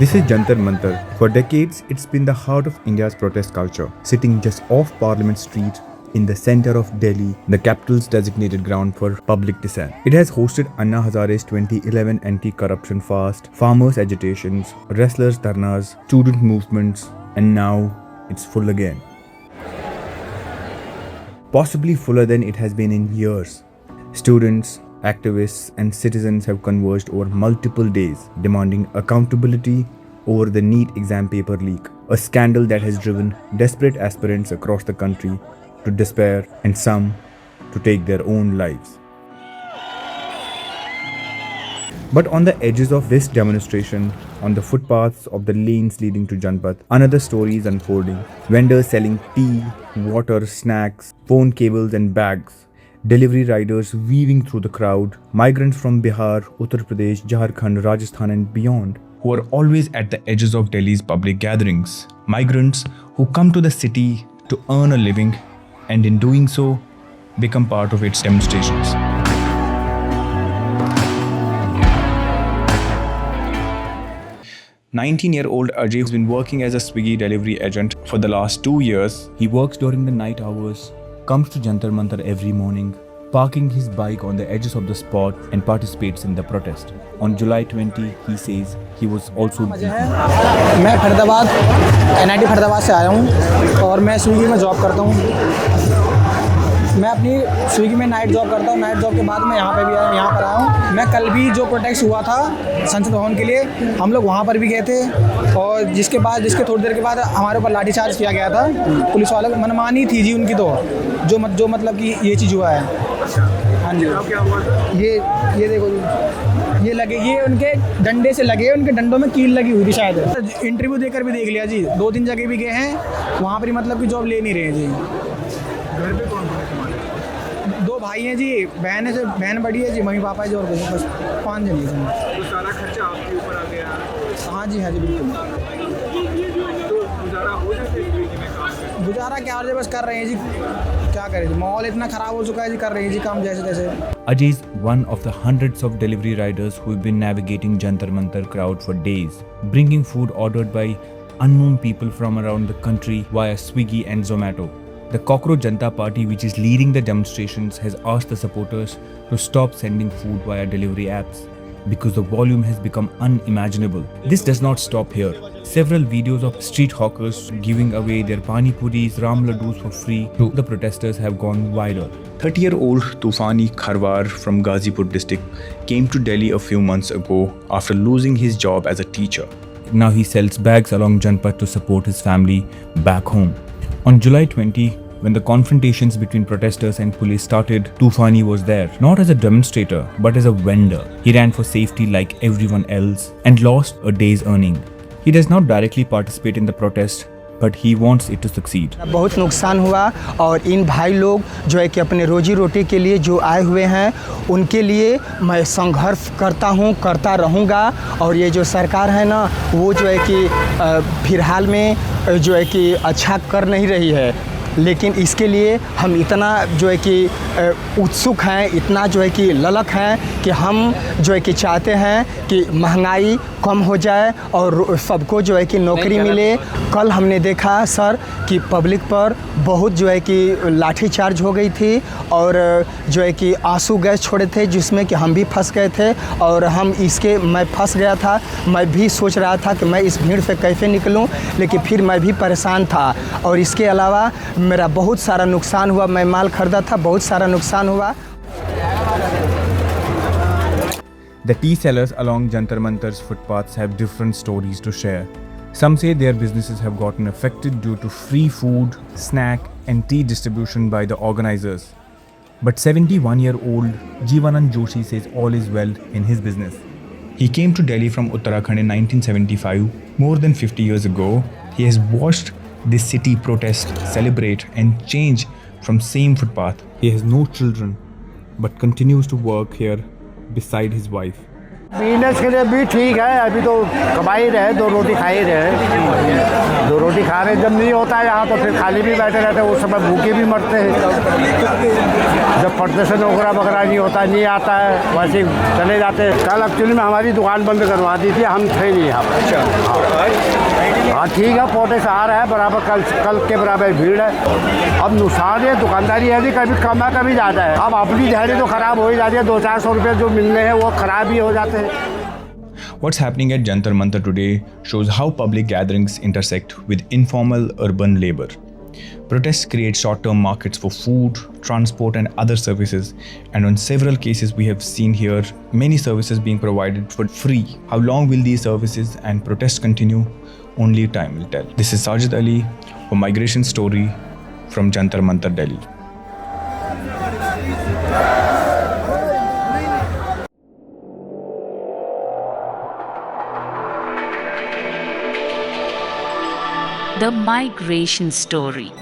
This is Jantar Mantar. For decades, it's been the heart of India's protest culture, sitting just off Parliament Street in the center of Delhi, the capital's designated ground for public dissent. It has hosted Anna Hazare's 2011 anti-corruption fast, farmers' agitations, wrestlers' dharnas, student movements, and now it's full again. Possibly fuller than it has been in years. Students, activists, and citizens have converged over multiple days, demanding accountability over the NEET exam paper leak, a scandal that has driven desperate aspirants across the country to despair and some to take their own lives. But on the edges of this demonstration, on the footpaths of the lanes leading to Janpath, another story is unfolding. Vendors selling tea, water, snacks, phone cables and bags, delivery riders weaving through the crowd, migrants from Bihar, Uttar Pradesh, Jharkhand, Rajasthan and beyond, who are always at the edges of Delhi's public gatherings. Migrants who come to the city to earn a living and in doing so, become part of its demonstrations. "19-year-old Ajay has been working as a Swiggy delivery agent for the last 2 years. He works during the night hours, comes to Jantar Mantar every morning, parking his bike on the edges of the spot and participates in the protest. On July 20, he says he was also मैं Faridabad NIT Faridabad से आया हूँ और मैं Swiggy में job करता हूँ। मैं अपनी स्विगी में नाइट जॉब करता हूँ। नाइट जॉब के बाद मैं यहाँ पर आया हूँ। मैं कल भी जो प्रोटेस्ट हुआ था संसद भवन के लिए, हम लोग वहाँ पर भी गए थे और जिसके थोड़ी देर के बाद हमारे ऊपर लाठीचार्ज किया गया था। पुलिस वालों की मनमानी थी जी उनकी, तो जो मतलब कि ये चीज़ हुआ है। हाँ जी, ये देखो जी, ये उनके डंडे से लगे, उनके डंडों में कील लगी हुई थी शायद। इंटरव्यू देकर भी देख लिया जी, 2-3 जगह भी गए हैं, वहाँ पर मतलब कि जॉब ले नहीं रहे जी। घर पे कौन है तुम्हारे? 2 भाई हैं जी, बहन बड़ी है जी, मम्मी पापा है जी, और बस 5 जन हैं। तो सारा खर्चा आपके ऊपर आ गया? हाँ जी बिल्कुल। तो गुजारा हो जाता है स्विगी में काम करके? गुजारा क्या और बस कर रहे हैं जी, क्या करें जी, माहौल इतना ख़राब हो चुका है जी, कर रहे हैं जी काम जैसे तैसे। Ajay is one of the hundreds of delivery riders who have been navigating Jantar Mantar crowd for days, bringing food ordered by unknown people from around the country via Swiggy and Zomato. The Cockroach Janata Party, which is leading the demonstrations, has asked the supporters to stop sending food via delivery apps because the volume has become unimaginable. This does not stop here. Several videos of street hawkers giving away their pani puris, ram laddus for free to the protesters have gone viral. 30-year-old Tufani Kharwar from Ghazipur district came to Delhi a few months ago after losing his job as a teacher. Now he sells bags along Janpath to support his family back home. On July 20, when the confrontations between protesters and police started, Tufani was there, not as a demonstrator, but as a vendor. He ran for safety like everyone else and lost a day's earning. He does not directly participate in the protest, but he wants it to succeed. बहुत नुकसान हुआ और इन भाई लोग जो है कि अपने रोजी रोटी के लिए जो आए हुए हैं, उनके लिए मैं संघर्ष करता हूँ, करता रहूँगा। और ये जो सरकार है ना, वो जो है कि फिलहाल में जो है कि अच्छा कर नहीं रही है, लेकिन इसके लिए हम इतना जो है कि उत्सुक हैं, इतना जो है कि ललक हैं कि हम जो है कि चाहते हैं कि महंगाई कम हो जाए और सबको जो है कि नौकरी मिले। कल हमने देखा सर कि पब्लिक पर बहुत जो है कि लाठीचार्ज हो गई थी और जो है कि आंसू गैस छोड़े थे, जिसमें कि हम भी फंस गए थे और मैं फंस गया था। मैं भी सोच रहा था कि मैं इस भीड़ से कैसे निकलूं, लेकिन फिर मैं भी परेशान था और इसके अलावा मेरा बहुत सारा नुकसान हुआ। मैं माल खरीदा था, बहुत सारा नुकसान हुआ। The tea sellers along Jantar Mantar's footpaths have different stories to share. Some say their businesses have gotten affected due to free food, snack and tea distribution by the organizers. But 71-year-old Jeevanand Joshi says all is well in his business. He came to Delhi from Uttarakhand in 1975, more than 50 years ago. He has watched this city protest, celebrate and change from same footpath. He has no children but continues to work here beside his wife. Business के लिए भी ठीक है, अभी तो कमा ही रहे, दो रोटी खा ही रहे, दो रोटी खा रहे। जब नहीं होता है यहाँ तो फिर खाली भी बैठे रहते हैं, उस समय भूखे भी मरते हैं। जब फटने से नौकरा वगैरह नहीं होता, नहीं आता है, वैसे ही चले जाते हैं। कल एक्चुअली में हमारी दुकान बंद करवा दी थी, हम थे नहीं यहाँ पर। हाँ ठीक है, पौटे से आ रहा है बराबर, कल के बराबर भीड़ है। अब नुकसान है, दुकानदारी है, कभी कम है कभी ज़्यादा है। अब अपनी दिहाड़ी तो ख़राब हो ही जाती है, 200-400 रुपये जो मिलने हैं वो ख़राब ही हो जाते हैं। What's happening at Jantar Mantar today shows how public gatherings intersect with informal urban labor. Protests create short-term markets for food, transport and other services, and on several cases we have seen here many services being provided for free. How long will these services and protests continue? Only time will tell. This is Sajid Ali for Migration Story from Jantar Mantar, Delhi. The Migration Story.